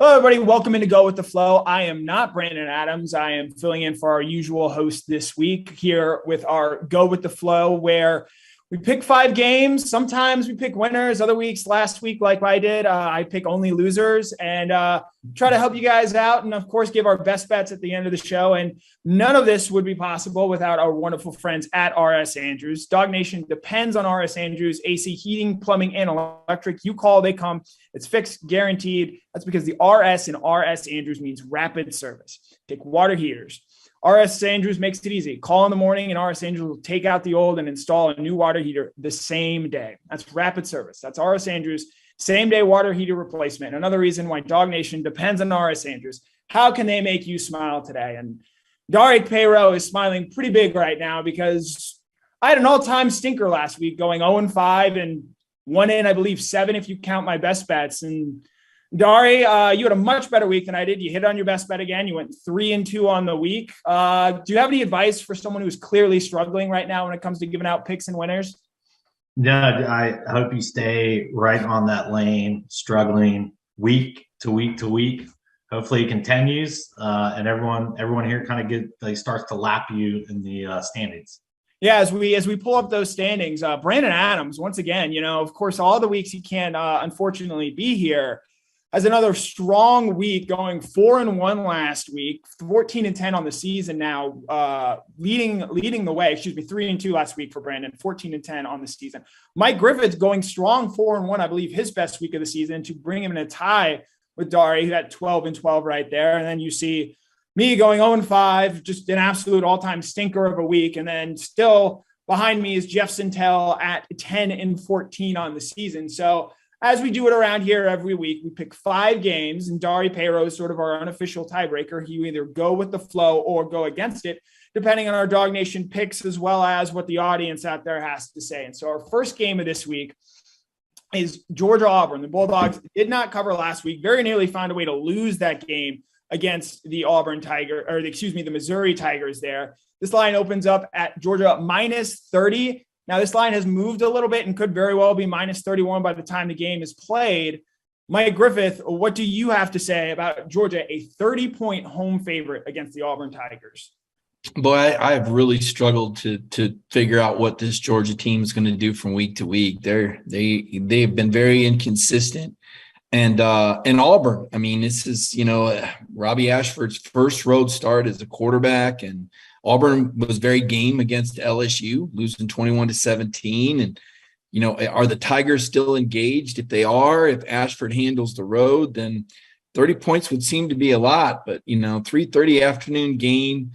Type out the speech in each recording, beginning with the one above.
Hello, everybody. Welcome in to Go with the Flow. I am not Brandon Adams. I am filling in for our usual host this week here with our Go with the Flow, where we pick 5 games. Sometimes we pick winners. Other weeks, last week, like I did, I pick only losers and try to help you guys out. And of course, give our best bets at the end of the show. And none of this would be possible without our wonderful friends at RS Andrews. Dog Nation depends on RS Andrews, AC heating, plumbing, and electric. You call, they come. It's fixed, guaranteed. That's because the RS in RS Andrews means rapid service. Take water heaters. RS Andrews makes it easy. Call in the morning and RS Andrews will take out the old and install a new water heater the same day. That's rapid service. That's RS Andrews, same day water heater replacement. Another reason why Dog Nation depends on RS Andrews. How can they make you smile today? And Dari Payro is smiling pretty big right now because I had an all-time stinker last week going 0-5 and one in, I believe, 7 if you count my best bets. And Dari, you had a much better week than I did. You hit on your best bet again. You went 3-2 on the week. Do you have any advice for someone who's clearly struggling right now when it comes to giving out picks and winners? Yeah, I hope you stay right on that lane, struggling week to week to week. Hopefully it continues, and everyone here kind of starts to lap you in the standings. Yeah, as we pull up those standings, Brandon Adams, once again, of course, all the weeks he can't unfortunately be here, has another strong week, going 4-1 last week, 14-10 on the season now, leading the way. 3-2 last week for Brandon, 14-10 on the season. Mike Griffith's going strong, 4-1, I believe his best week of the season, to bring him in a tie with Dari, who had 12-12 right there. And then you see me going 0-5, just an absolute all-time stinker of a week. And then still behind me is Jeff Sintel at 10-14 on the season. So as we do it around here every week, we pick 5 games, and Dari Payro is sort of our unofficial tiebreaker. You either go with the flow or go against it, depending on our Dog Nation picks, as well as what the audience out there has to say. And so our first game of this week is Georgia-Auburn. The Bulldogs did not cover last week, very nearly found a way to lose that game against the the Missouri Tigers there. This line opens up at Georgia -30. Now, this line has moved a little bit and could very well be -31 by the time the game is played. Mike Griffith, what do you have to say about Georgia, a 30-point home favorite against the Auburn Tigers? Boy, I've really struggled to figure out what this Georgia team is going to do from week to week. They've been very inconsistent. And Auburn, I mean, this is, Robbie Ashford's first road start as a quarterback, and Auburn was very game against LSU, losing 21-17. And, are the Tigers still engaged? If they are, if Ashford handles the road, then 30 points would seem to be a lot. But, 3:30 afternoon game.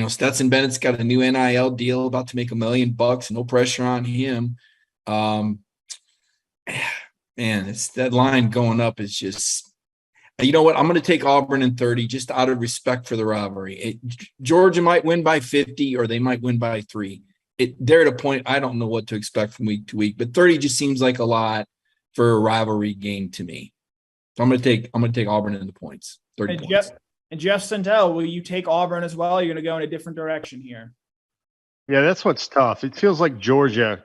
Stetson Bennett's got a new NIL deal, about to make $1 million, no pressure on him. Man, it's that line going up is just, you know what? I'm going to take Auburn in 30 just out of respect for the rivalry. Georgia might win by 50 or they might win by 3. They're at a point I don't know what to expect from week to week, but 30 just seems like a lot for a rivalry game to me. So I'm going to take Auburn in the points. 30 points. Jeff Sintel, will you take Auburn as well? You're going to go in a different direction here. Yeah, that's what's tough. It feels like Georgia,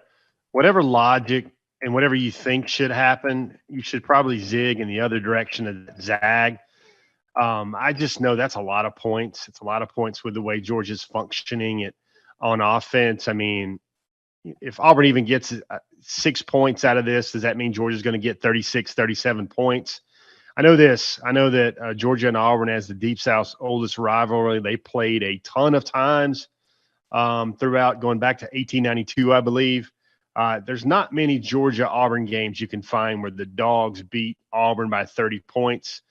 whatever logic and whatever you think should happen, you should probably zig in the other direction and zag. I just know that's a lot of points. It's a lot of points with the way Georgia's functioning on offense. I mean, if Auburn even gets 6 points out of this, does that mean Georgia's going to get 36, 37 points? I know this. I know that Georgia and Auburn, as the Deep South's oldest rivalry, they played a ton of times throughout, going back to 1892, I believe. There's not many Georgia-Auburn games you can find where the Dogs beat Auburn by 30 points.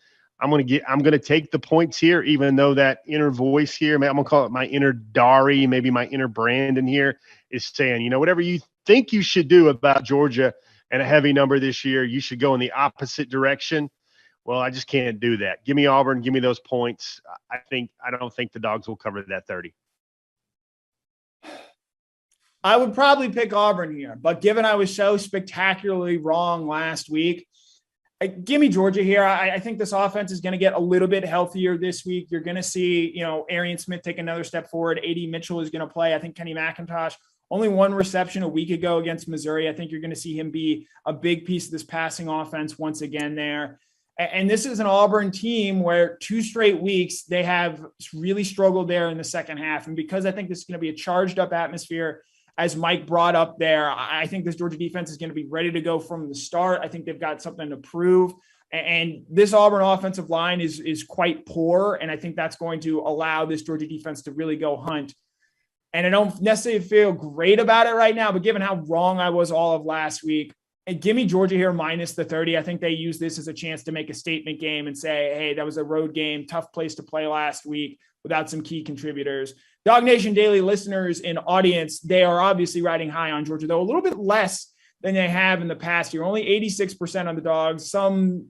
I'm gonna take the points here, even though that inner voice here, I'm gonna call it my inner Dari, maybe my inner Brandon here, is saying, whatever you think you should do about Georgia and a heavy number this year, you should go in the opposite direction. Well, I just can't do that. Give me Auburn, give me those points. I don't think the Dogs will cover that 30. I would probably pick Auburn here, but given I was so spectacularly wrong last week, give me Georgia here. I think this offense is going to get a little bit healthier this week. You're going to see, Arian Smith take another step forward. A.D. Mitchell is going to play. I think Kenny McIntosh, only 1 reception a week ago against Missouri. I think you're going to see him be a big piece of this passing offense once again there. And this is an Auburn team where 2 straight weeks they have really struggled there in the second half. And because I think this is going to be a charged up atmosphere, as Mike brought up there, I think this Georgia defense is going to be ready to go from the start. I think they've got something to prove. And this Auburn offensive line is quite poor. And I think that's going to allow this Georgia defense to really go hunt. And I don't necessarily feel great about it right now, but given how wrong I was all of last week, and give me Georgia here minus the 30. I think they use this as a chance to make a statement game and say, hey, that was a road game, tough place to play last week without some key contributors. Dog Nation Daily listeners and audience, they are obviously riding high on Georgia, though a little bit less than they have in the past year. Only 86% on the Dogs. Some,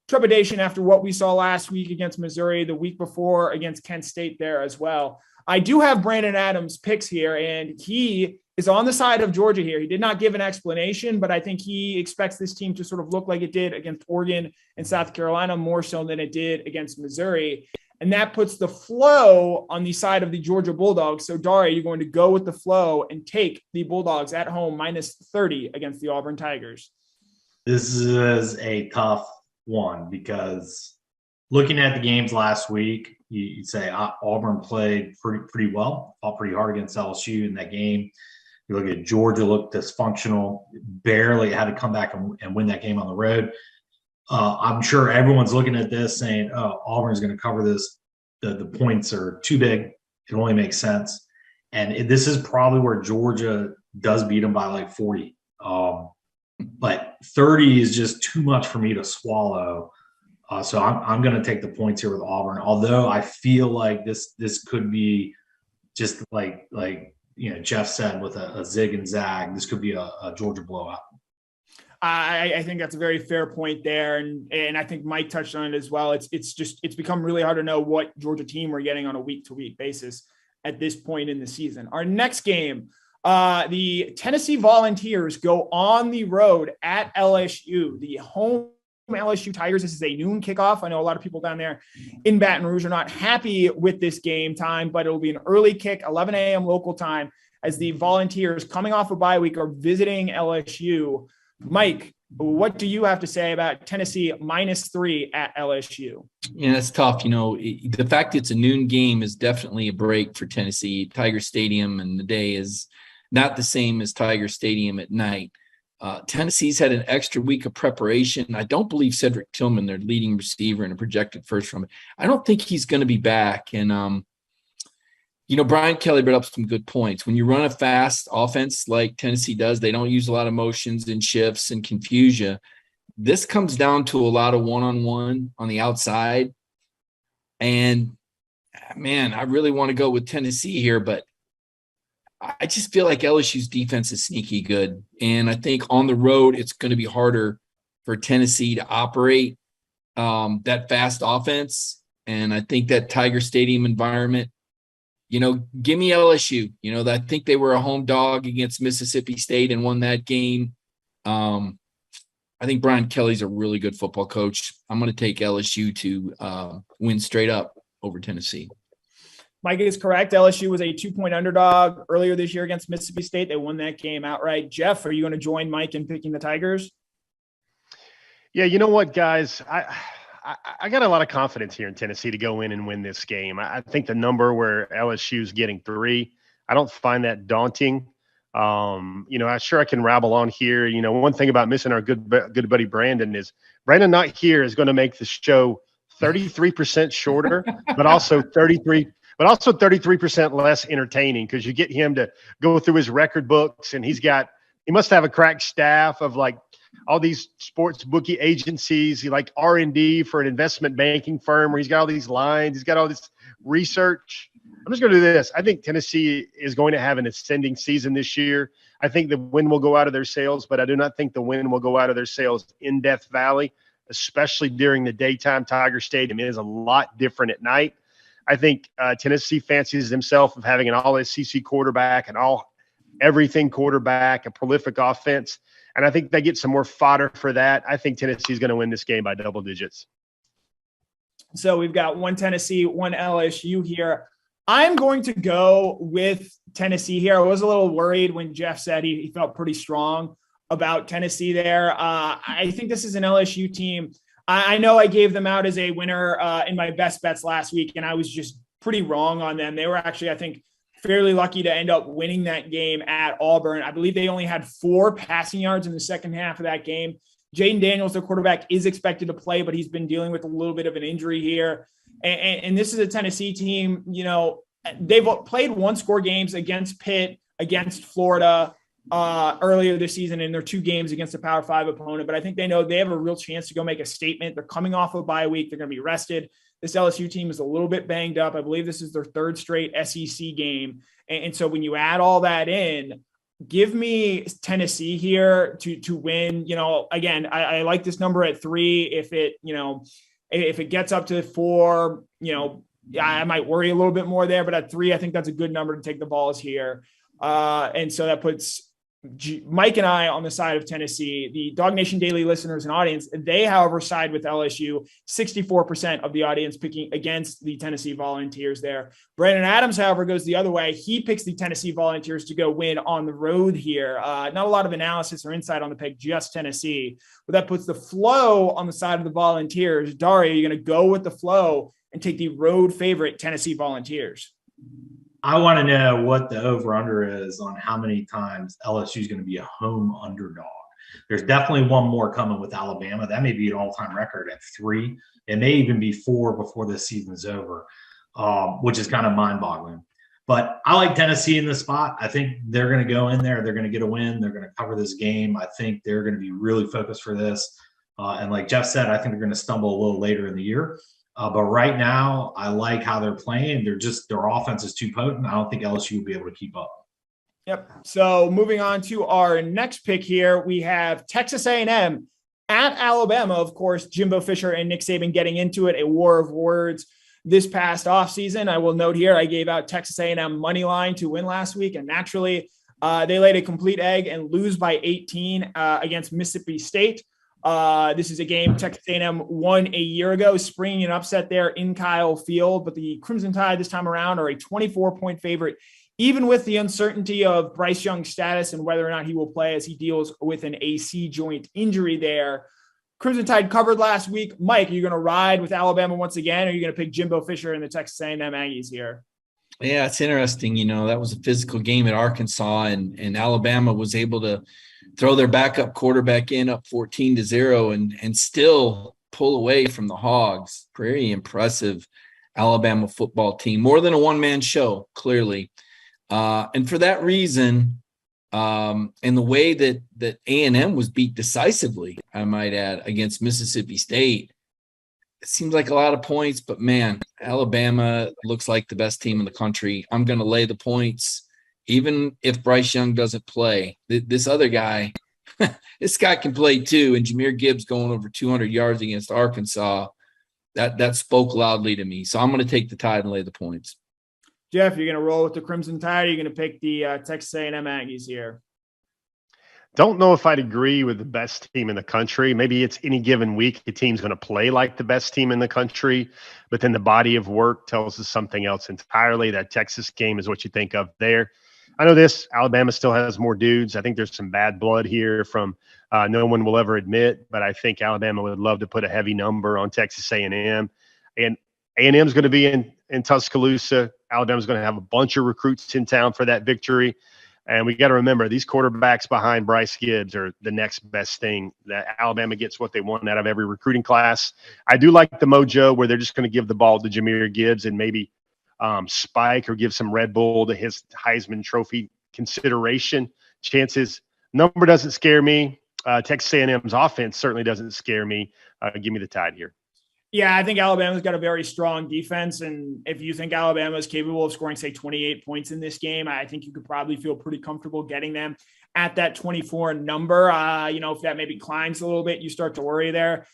trepidation after what we saw last week against Missouri, the week before against Kent State there as well. I do have Brandon Adams' picks here, and he is on the side of Georgia here. He did not give an explanation, but I think he expects this team to sort of look like it did against Oregon and South Carolina, more so than it did against Missouri. And that puts the flow on the side of the Georgia Bulldogs. So, Daria, you're going to go with the flow and take the Bulldogs at home minus 30 against the Auburn Tigers. This is a tough one because looking at the games last week, you'd say Auburn played pretty well, fought pretty hard against LSU in that game. You look at Georgia, looked dysfunctional, barely had to come back and win that game on the road. I'm sure everyone's looking at this saying, oh, Auburn's going to cover this. The points are too big. It only makes sense. And this is probably where Georgia does beat them by like 40. But 30 is just too much for me to swallow. So I'm going to take the points here with Auburn, although I feel like this could be just like Jeff said, with a zig and zag. This could be a Georgia blowout. I think that's a very fair point there. And I think Mike touched on it as well. It's become really hard to know what Georgia team we're getting on a week-to-week basis at this point in the season. Our next game, the Tennessee Volunteers go on the road at LSU, the home LSU Tigers. This is a noon kickoff. I know a lot of people down there in Baton Rouge are not happy with this game time, but it'll be an early kick, 11 a.m. local time, as the Volunteers, coming off a bye week, are visiting LSU. Mike, what do you have to say about Tennessee -3 at LSU? Yeah, that's tough. The fact it's a noon game is definitely a break for Tennessee. Tiger Stadium and the day is not the same as Tiger Stadium at night. Tennessee's had an extra week of preparation. I don't believe Cedric Tillman, their leading receiver and a projected first round, I don't think he's going to be back. And, Brian Kelly brought up some good points. When you run a fast offense like Tennessee does, they don't use a lot of motions and shifts and confuse you. This comes down to a lot of one-on-one on the outside. And, man, I really want to go with Tennessee here, but I just feel like LSU's defense is sneaky good. And I think on the road, it's going to be harder for Tennessee to operate that fast offense. And I think that Tiger Stadium environment, give me LSU. I think they were a home dog against Mississippi State and won that game. I think Brian Kelly's a really good football coach. I'm going to take LSU to win straight up over Tennessee. Mike is correct. LSU was a 2-point underdog earlier this year against Mississippi State. They won that game outright. Jeff, are you going to join Mike in picking the Tigers? Yeah, you know what, guys? I got a lot of confidence here in Tennessee to go in and win this game. I think the number where LSU's getting 3, I don't find that daunting. I can rabble on here. One thing about missing our good buddy Brandon is Brandon not here is going to make the show 33% shorter, but also 33% less entertaining, because you get him to go through his record books, and he must have a crack staff of like all these sports bookie agencies. He like R&D for an investment banking firm where he's got all these lines. He's got all this research. I'm just going to do this. I think Tennessee is going to have an ascending season this year. I think the wind will go out of their sails, but I do not think the wind will go out of their sails in Death Valley, especially during the daytime. Tiger Stadium is a lot different at night. I think Tennessee fancies himself of having an all-SEC quarterback, everything quarterback, a prolific offense. And I think they get some more fodder for that. I think Tennessee's going to win this game by double digits. So we've got one Tennessee, one LSU here. I'm going to go with Tennessee here. I was a little worried when Jeff said he felt pretty strong about Tennessee there. I think this is an LSU team. I know I gave them out as a winner in my best bets last week, and I was just pretty wrong on them. They were actually, I think, fairly lucky to end up winning that game at Auburn. I believe they only had 4 passing yards in the second half of that game. Jaden Daniels, their quarterback, is expected to play, but he's been dealing with a little bit of an injury here. And this is a Tennessee team, they've played 1-score games against Pitt, against Florida earlier this season in their 2 games against a Power 5 opponent. But I think they know they have a real chance to go make a statement. They're coming off a bye week. They're going to be rested. This LSU team is a little bit banged up. I believe this is their 3rd straight SEC game. And so when you add all that in, give me Tennessee here to win. Again, I like this number at 3. If it gets up to 4, I might worry a little bit more there, but at 3, I think that's a good number to take the balls here. And so that puts Mike and I on the side of Tennessee. The Dog Nation Daily listeners and audience, they, however, side with LSU. 64% of the audience picking against the Tennessee Volunteers there. Brandon Adams, however, goes the other way. He picks the Tennessee Volunteers to go win on the road here. Not a lot of analysis or insight on the pick, just Tennessee. But that puts the flow on the side of the Volunteers. Daria, you're going to go with the flow and take the road favorite Tennessee Volunteers. I want to know what the over-under is on how many times LSU is going to be a home underdog. There's definitely one more coming with Alabama. That may be an all-time record at 3. It may even be 4 before this season is over, which is kind of mind-boggling. But I like Tennessee in this spot. I think they're going to go in there. They're going to get a win. They're going to cover this game. I think they're going to be really focused for this. And like Jeff said, I think they're going to stumble a little later in the year. But right now, I like how they're playing. Their offense is too potent. I don't think LSU will be able to keep up. Yep. So moving on to our next pick here, we have Texas A&M at Alabama. Of course, Jimbo Fisher and Nick Saban getting into it, a war of words this past offseason. I will note here, I gave out Texas A&M money line to win last week, and naturally, they laid a complete egg and lose by 18 against Mississippi State. This is a game Texas A&M won a year ago, springing an upset there in Kyle Field. But the Crimson Tide this time around are a 24-point favorite, even with the uncertainty of Bryce Young's status and whether or not he will play as he deals with an AC joint injury there. Crimson Tide covered last week. Mike, are you going to ride with Alabama once again, or are you going to pick Jimbo Fisher and the Texas A&M Aggies here? Yeah, it's interesting. That was a physical game at Arkansas, and Alabama was able to throw their backup quarterback in up 14-0 and still pull away from the Hogs. Very impressive Alabama football team. More than a one-man show, clearly. And for that reason, and the way that A&M was beat decisively, I might add, against Mississippi State, it seems like a lot of points, but man, Alabama looks like the best team in the country. I'm going to lay the points. Even if Bryce Young doesn't play, this other guy, this guy can play too. And Jahmyr Gibbs going over 200 yards against Arkansas, that spoke loudly to me. So I'm going to take the Tide and lay the points. Jeff, you're going to roll with the Crimson Tide, or you're going to pick the Texas A&M Aggies here? Don't know if I'd agree with the best team in the country. Maybe it's any given week the team's going to play like the best team in the country, but then the body of work tells us something else entirely. That Texas game is what you think of there. I know this. Alabama still has more dudes. I think there's some bad blood here from no one will ever admit, but I think Alabama would love to put a heavy number on Texas A&M. And A&M is going to be in Tuscaloosa. Alabama's going to have a bunch of recruits in town for that victory. And we got to remember, these quarterbacks behind Bryce Gibbs are the next best thing. That Alabama gets what they want out of every recruiting class. I do like the mojo where they're just going to give the ball to Jahmyr Gibbs and maybe spike or give some Red Bull to his Heisman Trophy consideration chances. Number doesn't scare me. Texas A&M's offense certainly doesn't scare me. Give me the Tide here. Yeah, I think Alabama's got a very strong defense. And if you think Alabama is capable of scoring, say, 28 points in this game, I think you could probably feel pretty comfortable getting them at that 24 number. If that maybe climbs a little bit, you start to worry there.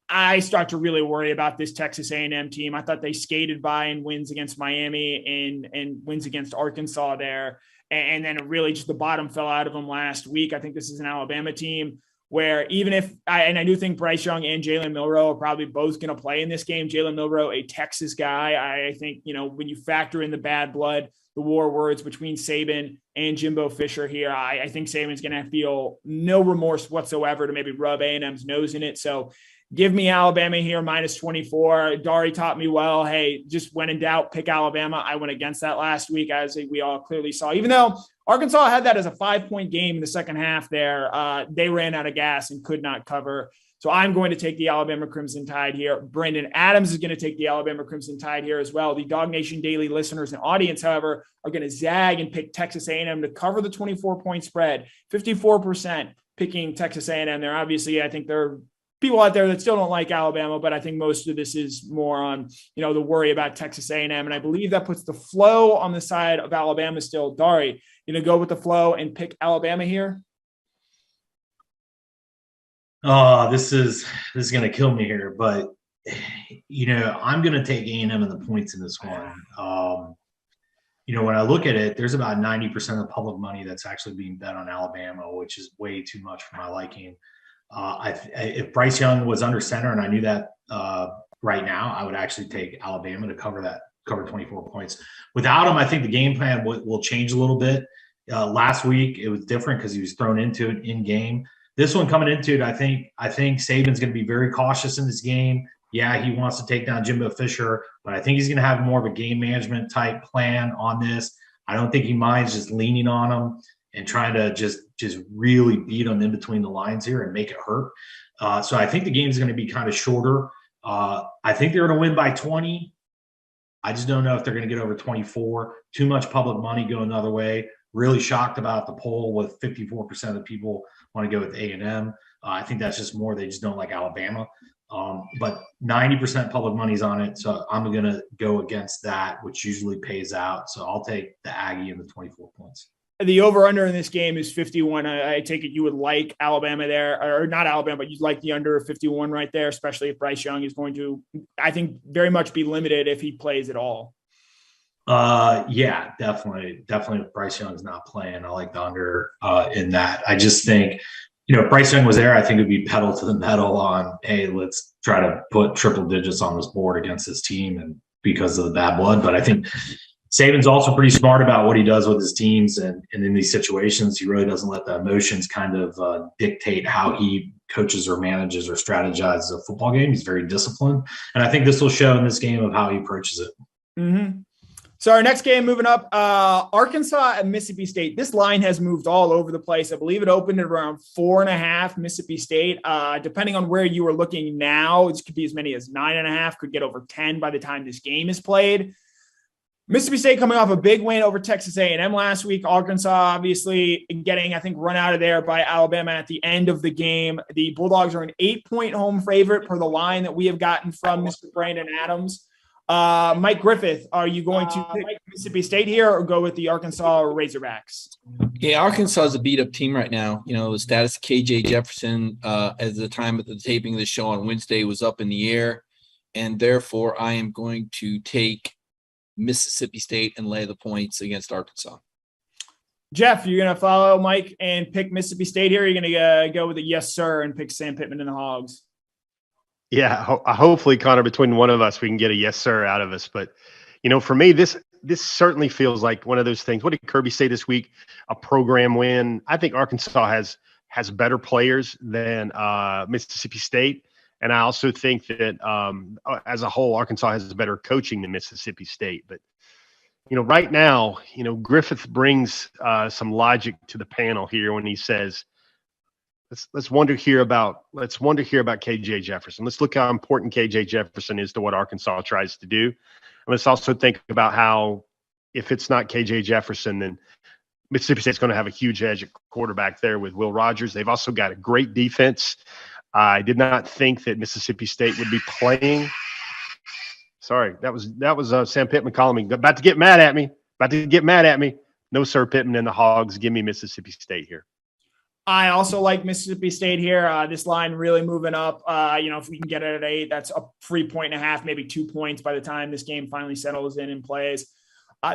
I start to really worry about this Texas A&M team. I thought they skated by in wins against Miami and wins against Arkansas there. And then really just the bottom fell out of them last week. I think this is an Alabama team where even if I do think Bryce Young and Jalen Milroe are probably both going to play in this game. Jalen Milroe, a Texas guy. I think, when you factor in the bad blood, the war words between Saban and Jimbo Fisher here, I think Saban's going to feel no remorse whatsoever to maybe rub A&M's nose in it. So Give me Alabama here, minus 24. Dari taught me well. Hey, just when in doubt, pick Alabama. I went against that last week, as we all clearly saw. Even though Arkansas had that as a 5-point game in the second half there, they ran out of gas and could not cover. So I'm going to take the Alabama Crimson Tide here. Brandon Adams is going to take the Alabama Crimson Tide here as well. The Dog Nation Daily listeners and audience, however, are going to zag and pick Texas A&M to cover the 24-point spread. 54% picking Texas A&M there. Obviously, I think there are people out there that still don't like Alabama, but I think most of this is more on, the worry about Texas A&M. And I believe that puts the flow on the side of Alabama still. Dari, you going to go with the flow and pick Alabama here? Oh, this is going to kill me here, but I'm going to take A&M and the points in this one. When I look at it, there's about 90% of the public money that's actually being bet on Alabama, which is way too much for my liking. If Bryce Young was under center, and I knew that right now, I would actually take Alabama to cover 24 points. Without him, I think the game plan will change a little bit. Last week, it was different because he was thrown into it in game. This one coming into it, I think Saban's going to be very cautious in this game. Yeah, he wants to take down Jimbo Fisher, but I think he's going to have more of a game management type plan on this. I don't think he minds just leaning on him and trying to just really beat him in between the lines here and make it hurt. So I think the game is going to be kind of shorter. I think they're going to win by 20. I just don't know if they're going to get over 24. Too much public money going the other way. Really shocked about the poll with 54% of the people want to go with A&M. I think that's just more they just don't like Alabama. But 90% public money's on it, so I'm going to go against that, which usually pays out. So I'll take the Aggie and the 24 points. The over-under in this game is 51. I take it you would like Alabama there, or not Alabama, but you'd like the under of 51 right there, especially if Bryce Young is going to, I think, very much be limited if he plays at all. Yeah, definitely. If Bryce Young's not playing, I like the under in that. I just think, if Bryce Young was there, I think it would be pedal to the metal on, hey, let's try to put triple digits on this board against this team, and because of the bad blood. But I think Saban's also pretty smart about what he does with his teams, and in these situations, he really doesn't let the emotions kind of dictate how he coaches or manages or strategizes a football game. He's very disciplined, and I think this will show in this game of how he approaches it. Mm-hmm. So our next game moving up, Arkansas and Mississippi State. This line has moved all over the place. I believe it opened at around 4.5 Mississippi State. Depending on where you are looking now, it could be as many as 9.5, could get over 10 by the time this game is played. Mississippi State coming off a big win over Texas A&M last week. Arkansas obviously getting, I think, run out of there by Alabama at the end of the game. The Bulldogs are an 8-point home favorite per the line that we have gotten from Mr. Brandon Adams. Mike Griffith, are you going to pick Mississippi State here or go with the Arkansas Razorbacks? Yeah, Arkansas is a beat-up team right now. The status of KJ Jefferson at the time of the taping of the show on Wednesday was up in the air, and therefore I am going to take Mississippi State and lay the points against Arkansas. Jeff, you're going to follow Mike and pick Mississippi State here? Or you're going to go with a yes, sir, and pick Sam Pittman and the Hogs? Yeah, hopefully, Connor, between one of us, we can get a yes, sir out of us. But, for me, this certainly feels like one of those things. What did Kirby say this week? A program win. I think Arkansas has better players than Mississippi State. And I also think that as a whole, Arkansas has better coaching than Mississippi State. But, right now, Griffith brings some logic to the panel here when he says, let's wonder here about KJ Jefferson. Let's look how important KJ Jefferson is to what Arkansas tries to do. And let's also think about how if it's not KJ Jefferson, then Mississippi State's going to have a huge edge at quarterback there with Will Rogers. They've also got a great defense. I did not think that Mississippi State would be playing. Sorry, that was Sam Pittman calling me. About to get mad at me. No, sir, Pittman and the Hogs. Give me Mississippi State here. I also like Mississippi State here. This line really moving up. If we can get it at 8, that's a free 1.5, maybe 2 points by the time this game finally settles in and plays.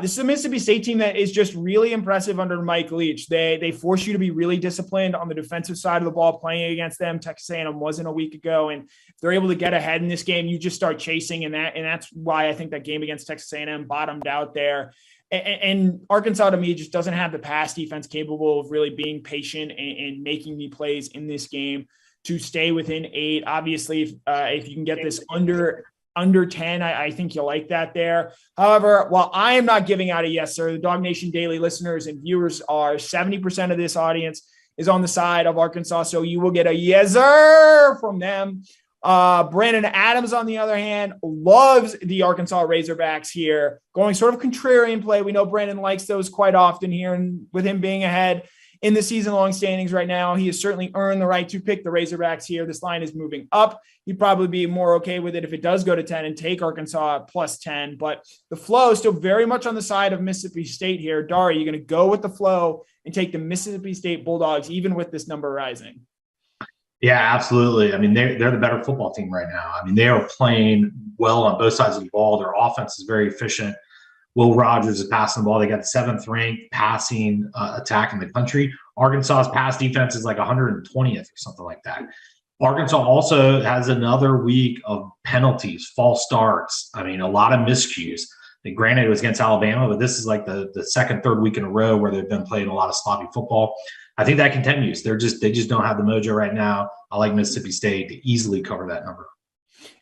This is a Mississippi State team that is just really impressive under Mike Leach. They force you to be really disciplined on the defensive side of the ball playing against them. Texas A&M wasn't a week ago, and if they're able to get ahead in this game, you just start chasing, and that's why I think that game against Texas A&M bottomed out there. And Arkansas, to me, just doesn't have the pass defense capable of really being patient and making the plays in this game. to stay within 8. Obviously, if you can get this under 10, I think you'll like that there. However, while I am not giving out a yes, sir, the Dog Nation Daily listeners and viewers are 70% of this audience is on the side of Arkansas. So you will get a yes, sir from them. Brandon Adams, on the other hand, loves the Arkansas Razorbacks here, going sort of contrarian play. We know Brandon likes those quite often here, and with him being ahead in the season-long standings right now, he has certainly earned the right to pick the Razorbacks here. This line is moving up. He'd probably be more okay with it if it does go to 10 and take Arkansas plus 10, but the flow is still very much on the side of Mississippi State here. Dari, you're going to go with the flow and take the Mississippi State Bulldogs, even with this number rising. Yeah, absolutely. I mean, they're the better football team right now. I mean, they are playing well on both sides of the ball. Their offense is very efficient. Will Rogers is passing the ball. They got the 7th ranked passing attack in the country. Arkansas's pass defense is like 120th or something like that. Arkansas also has another week of penalties, false starts. I mean, a lot of miscues. And granted, it was against Alabama, but this is like the second, third week in a row where they've been playing a lot of sloppy football. I think that continues. They just don't have the mojo right now. I like Mississippi State to easily cover that number.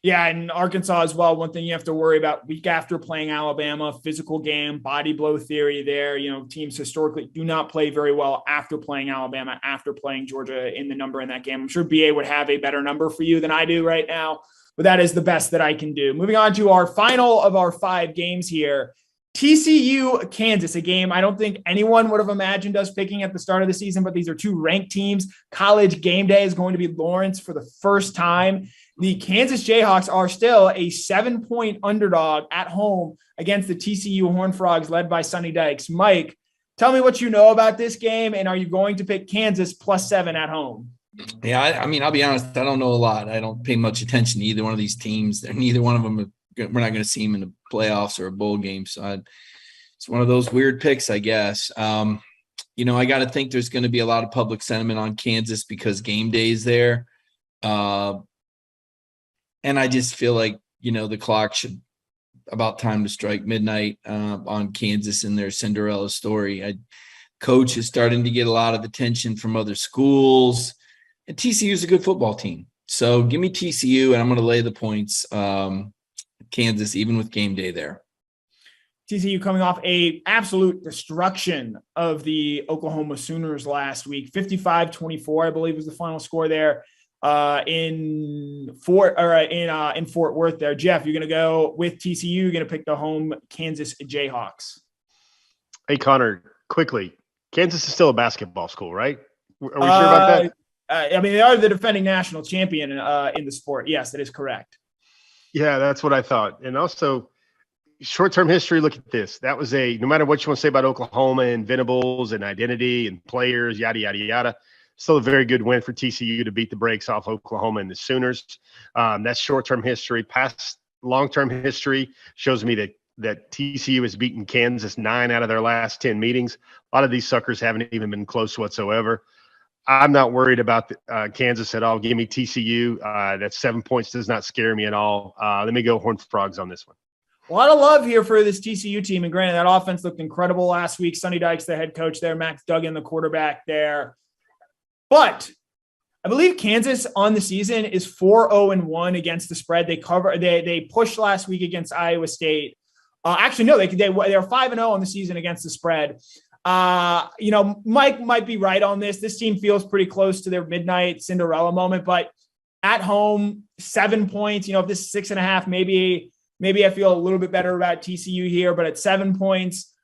Yeah, and Arkansas as well. One thing you have to worry about week after playing Alabama, physical game, body blow theory there. You know, teams historically do not play very well after playing Alabama, after playing Georgia in the number in that game. I'm sure BA would have a better number for you than I do right now, but that is the best that I can do. Moving on to our final of our 5 games here. TCU, Kansas, a game I don't think anyone would have imagined us picking at the start of the season, but these are 2 ranked teams. College game day is going to be Lawrence for the first time. The Kansas Jayhawks are still a 7-point underdog at home against the TCU Horned Frogs led by Sonny Dykes. Mike, tell me what you know about this game, and are you going to pick Kansas plus 7 at home? Yeah, I mean, I'll be honest, I don't know a lot. I don't pay much attention to either one of these teams. Neither one of them, we're not going to see them in the playoffs or a bowl game. So it's one of those weird picks, I guess. You know, I got to think there's going to be a lot of public sentiment on Kansas because game day is there. And I just feel like, you know, the clock should about time to strike midnight on Kansas and their Cinderella story. Coach is starting to get a lot of attention from other schools, and TCU is a good football team. So give me TCU, and I'm going to lay the points. Kansas, even with game day there. TCU coming off a absolute destruction of the Oklahoma Sooners last week. 55-24, I believe, was the final score there. In Fort Worth there. Jeff, you're going to go with TCU. You're going to pick the home Kansas Jayhawks. Hey, Connor, quickly. Kansas is still a basketball school, right? Are we sure about that? I mean, they are the defending national champion in the sport. Yes, that is correct. Yeah, that's what I thought. And also, short-term history, look at this. That was no matter what you want to say about Oklahoma and Venables and identity and players, yada, yada, yada, still a very good win for TCU to beat the brakes off Oklahoma and the Sooners. That's short-term history. Past long-term history shows me that TCU has beaten Kansas 9 out of their last 10 meetings. A lot of these suckers haven't even been close whatsoever. I'm not worried about Kansas at all. Give me TCU. That 7 points does not scare me at all. Let me go Horned Frogs on this one. A lot of love here for this TCU team. And granted, that offense looked incredible last week. Sonny Dykes, the head coach there. Max Duggan, the quarterback there. But I believe Kansas on the season is 4-0-1 against the spread. They pushed last week against Iowa State. Actually, no, they are 5-0 on the season against the spread. You know, Mike might be right on this. This team feels pretty close to their midnight Cinderella moment, but at home, 7 points. You know, if this is 6.5, maybe I feel a little bit better about TCU here, but at 7 points,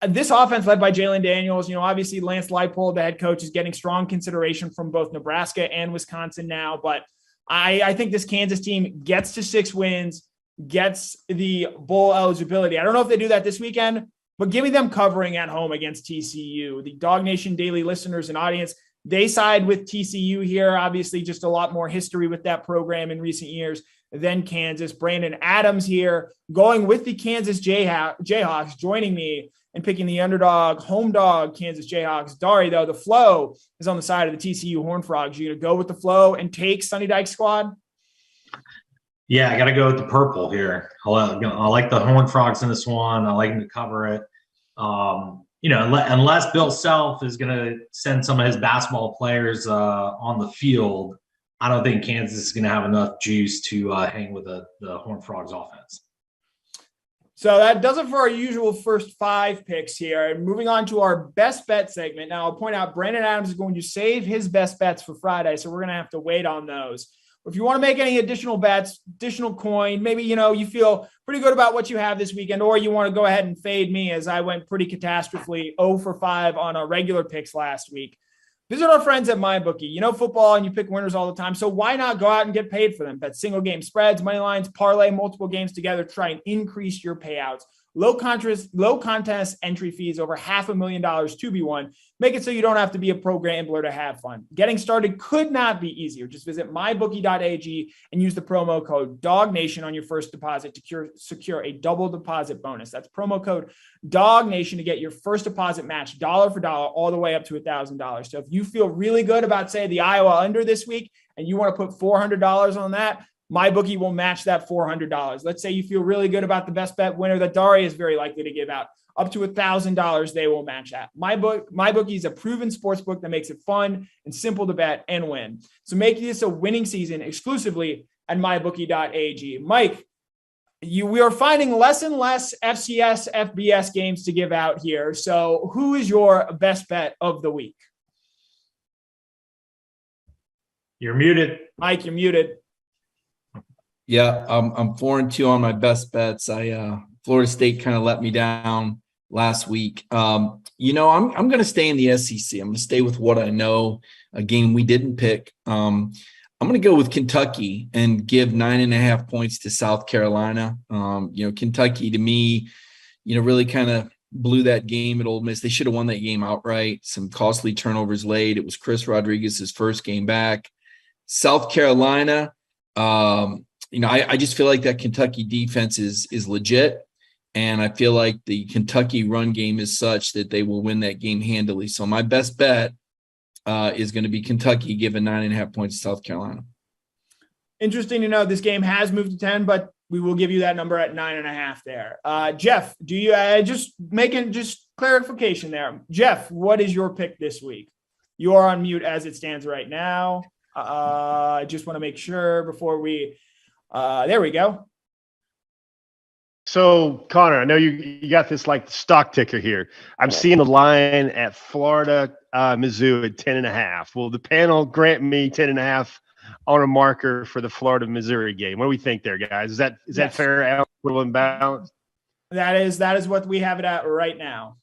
this offense led by Jalen Daniels, you know, obviously Lance Leipold, the head coach, is getting strong consideration from both Nebraska and Wisconsin now. But I think this Kansas team gets to 6 wins, gets the bowl eligibility. I don't know if they do that this weekend, but give me them covering at home against TCU. The Dog Nation Daily listeners and audience, they side with TCU here. Obviously, just a lot more history with that program in recent years than Kansas. Brandon Adams here going with the Kansas Jayhawks, joining me and picking the underdog, home dog, Kansas Jayhawks. Dari, though, the flow is on the side of the TCU Horned Frogs. You're going to go with the flow and take Sonny Dykes' squad? Yeah, I got to go with the purple here. I like the Horned Frogs in this one. I like them to cover it. You know, unless Bill Self is going to send some of his basketball players on the field, I don't think Kansas is going to have enough juice to hang with the Horned Frogs offense. So that does it for our usual first 5 picks here. And moving on to our best bet segment. Now, I'll point out Brandon Adams is going to save his best bets for Friday, so we're going to have to wait on those. If you want to make any additional bets, additional coin, maybe, you feel pretty good about what you have this weekend, or you want to go ahead and fade me as I went pretty catastrophically 0 for 5 on our regular picks last week. Visit our friends at MyBookie. You know football and you pick winners all the time, so why not go out and get paid for them? Bet single game spreads, money lines, parlay multiple games together to try and increase your payouts. Low contest entry fees over $500,000 to be won. Make it so you don't have to be a pro gambler to have fun. Getting started could not be easier. Just visit mybookie.ag and use the promo code DOGNATION on your first deposit to secure a double deposit bonus. That's promo code DOGNATION to get your first deposit matched dollar for dollar all the way up to $1,000. So if you feel really good about, say, the Iowa under this week and you want to put $400 on that, MyBookie will match that $400. Let's say you feel really good about the best bet winner that Dari is very likely to give out. Up to $1,000, they will match that. MyBookie is a proven sports book that makes it fun and simple to bet and win. So make this a winning season exclusively at mybookie.ag. Mike, we are finding less and less FCS, FBS games to give out here. So who is your best bet of the week? You're muted. Mike, you're muted. Yeah, I'm 4-2 on my best bets. Florida State kind of let me down last week. I'm going to stay in the SEC. I'm going to stay with what I know. A game we didn't pick. I'm going to go with Kentucky and give 9.5 points to South Carolina. Kentucky to me, really kind of blew that game at Ole Miss. They should have won that game outright. Some costly turnovers late. It was Chris Rodriguez's first game back. South Carolina. I just feel like that Kentucky defense is legit. And I feel like the Kentucky run game is such that they will win that game handily. So my best bet is going to be Kentucky giving 9.5 points to South Carolina. Interesting to know this game has moved to 10, but we will give you that number at 9.5 there. Jeff, do you just clarification there? Jeff, what is your pick this week? You are on mute as it stands right now. I just want to make sure before we there we go. So, Connor, I know you got this like stock ticker here. I'm seeing the line at Florida, Mizzou at 10.5. Will the panel grant me 10.5 on a marker for the Florida Missouri game? What do we think there, guys? Is that fair, equitable, and balanced? That is what we have it at right now.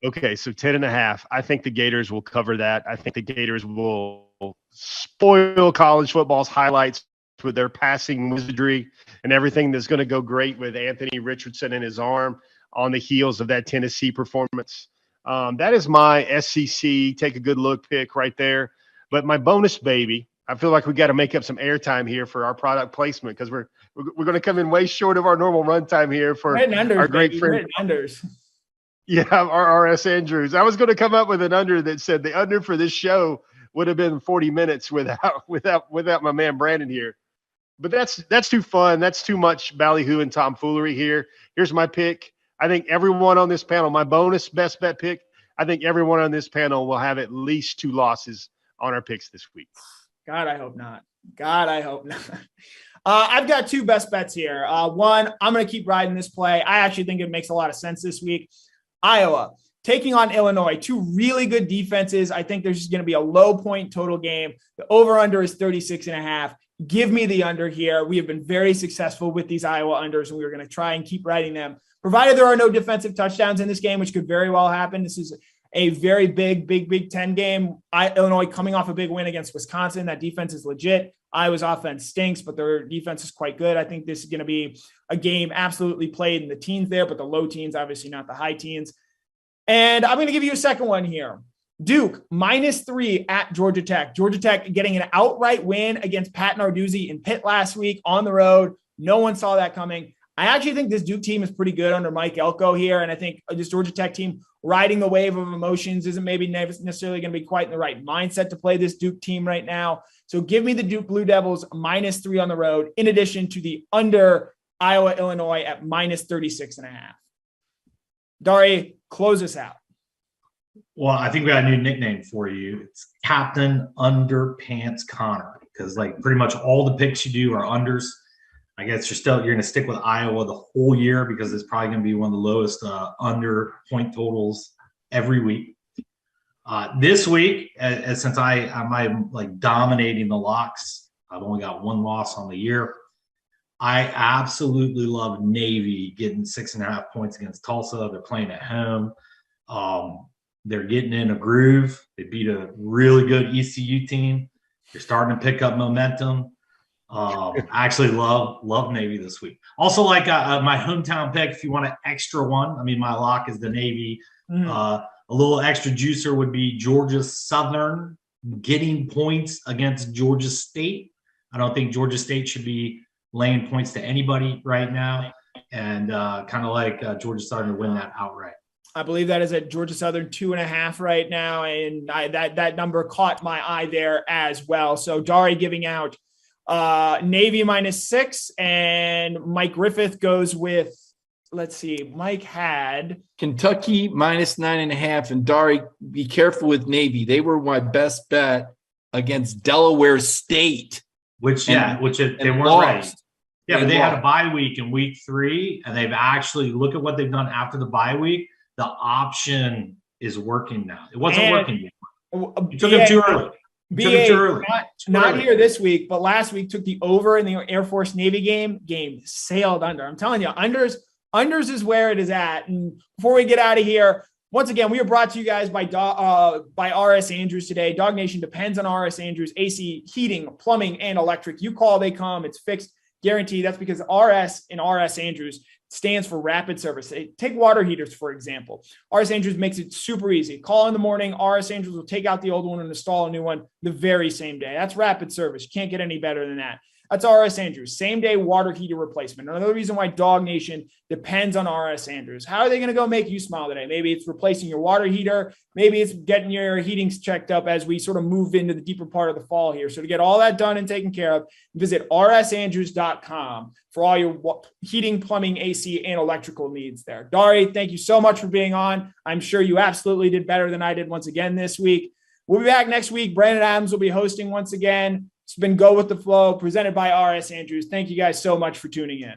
Okay, so 10.5. I think the Gators will cover that. I think the Gators will spoil college football's highlights with their passing wizardry and everything that's going to go great with Anthony Richardson and his arm on the heels of that Tennessee performance. That is my SEC take a good look pick right there. But my bonus baby, I feel like we got to make up some airtime here for our product placement because we're going to come in way short of our normal runtime here for our great friend. Yeah, our RS Andrews. I was going to come up with an under that said the under for this show would have been 40 minutes without my man Brandon here. But that's too fun. That's too much ballyhoo and tomfoolery here. Here's my pick. I think everyone on this panel, my bonus best bet pick, I think everyone on this panel will have at least 2 losses on our picks this week. God, I hope not. I've got 2 best bets here. One, I'm going to keep riding this play. I actually think it makes a lot of sense this week. Iowa taking on Illinois, 2 really good defenses. I think there's just going to be a low point total game. The over-under is 36.5. Give me the under here. We have been very successful with these Iowa unders, and we're going to try and keep riding them, provided there are no defensive touchdowns in this game, which could very well happen. This is a very big Big Ten game. Illinois coming off a big win against Wisconsin. That defense is legit. Iowa's offense stinks, but their defense is quite good. I think this is going to be a game absolutely played in the teens there, but the low teens, obviously not the high teens. And I'm going to give you a second one here. Duke -3 at Georgia Tech. Georgia Tech getting an outright win against Pat Narduzzi in Pitt last week on the road. No one saw that coming. I actually think this Duke team is pretty good under Mike Elko here. And I think this Georgia Tech team riding the wave of emotions isn't maybe necessarily going to be quite in the right mindset to play this Duke team right now. So give me the Duke Blue Devils -3 on the road, in addition to the under Iowa, Illinois at -36.5. Dari, close us out. Well, I think we got a new nickname for you. It's Captain Underpants Connor. because like pretty much all the picks you do are unders. I guess you're going to stick with Iowa the whole year because it's probably going to be one of the lowest under point totals every week. This week, since I'm like dominating the locks, I've only got one loss on the year. I absolutely love Navy getting 6.5 points against Tulsa. They're playing at home. They're getting in a groove. They beat a really good ECU team. They're starting to pick up momentum. I actually love Navy this week. Also, like my hometown pick, if you want an extra one, I mean, my lock is the Navy. A little extra juicer would be Georgia Southern getting points against Georgia State. I don't think Georgia State should be laying points to anybody right now, and kind of like Georgia Southern to win that outright. I believe that is at Georgia Southern 2.5 right now, and that number caught my eye there as well. So Dari giving out Navy -6, and Mike Griffith goes with, let's see, Mike had Kentucky -9.5, and Dari, be careful with Navy. They were my best bet against Delaware State, they weren't ready. Yeah, but they had a bye week in week 3, and they've actually look at what they've done after the bye week. The option is working now. It wasn't working before. You took it too early. Not here this week, but last week took the over in the Air Force Navy game sailed under. I'm telling you, unders is where it is at. And before we get out of here, once again, we are brought to you guys by RS Andrews today. Dog Nation depends on RS Andrews, AC, heating, plumbing, and electric. You call, they come. It's fixed, guaranteed. That's because RS and RS Andrews stands for rapid service. Take water heaters, for example. RS Andrews makes it super easy. Call in the morning. RS Andrews will take out the old one and install a new one the very same day. That's rapid service. You can't get any better than that. That's RS Andrews, same day water heater replacement. Another reason why Dog Nation depends on RS Andrews. How are they going to go make you smile today? Maybe it's replacing your water heater. Maybe it's getting your heatings checked up as we sort of move into the deeper part of the fall here. So to get all that done and taken care of, visit rsandrews.com for all your heating, plumbing, AC, and electrical needs there. Dari, thank you so much for being on. I'm sure you absolutely did better than I did once again this week. We'll be back next week. Brandon Adams will be hosting once again. It's been Go With The Flow, presented by RS Andrews. Thank you guys so much for tuning in.